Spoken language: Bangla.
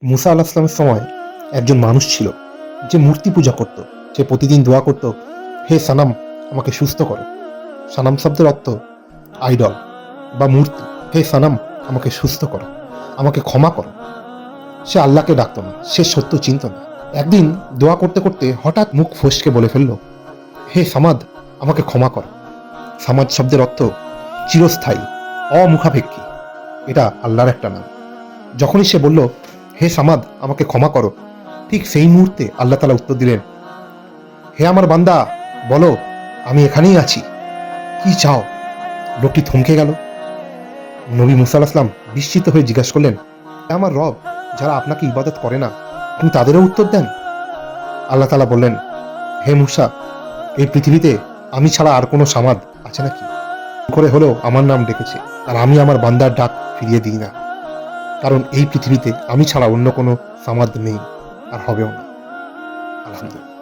মুসা আলাহ ইসলামের সময় একজন মানুষ ছিল যে মূর্তি পূজা করত। সে প্রতিদিন দোয়া করত, হে সানাম, আমাকে সুস্থ করো। সানাম শব্দের অর্থ আইডল বা মূর্তি। হে সানাম, আমাকে সুস্থ করো, আমাকে ক্ষমা করো। সে আল্লাহকে ডাকত না, সে সত্য চিনত না। একদিন দোয়া করতে করতে হঠাৎ মুখ ফসকে বলে ফেলল, হে সামাদ, আমাকে ক্ষমা করো। সামাদ শব্দের অর্থ চিরস্থায়ী, অমুখাপেক্ষী। এটা আল্লাহর একটা নাম। যখনই সে বলল, হে সামাদ, আমাকে ক্ষমা করো, ঠিক সেই মুহূর্তে আল্লাহ তাআলা উত্তর দিলেন, হে আমার বান্দা, বলো, আমি এখানেই আছি, কি চাও? লোকটি থমকে গেল। নবী মুসা আলাইহিস সালাম বিস্মিত হয়ে জিজ্ঞাসা করলেন, হে আমার রব, যারা আপনাকে ইবাদত করে না, আপনি তাদেরও উত্তর দেন? আল্লাহ তাআলা বললেন, হে মুসা, এই পৃথিবীতে আমি ছাড়া আর কোনো সামাদ আছে নাকি? করে হলেও আমার নাম ডেকেছে, আর আমি আমার বান্দার ডাক ফিরিয়ে দিই না, কারণ এই পৃথিবীতে আমি ছাড়া অন্য কোনো সামাদ নেই আর হবেও না। আলহামদুলিল্লাহ।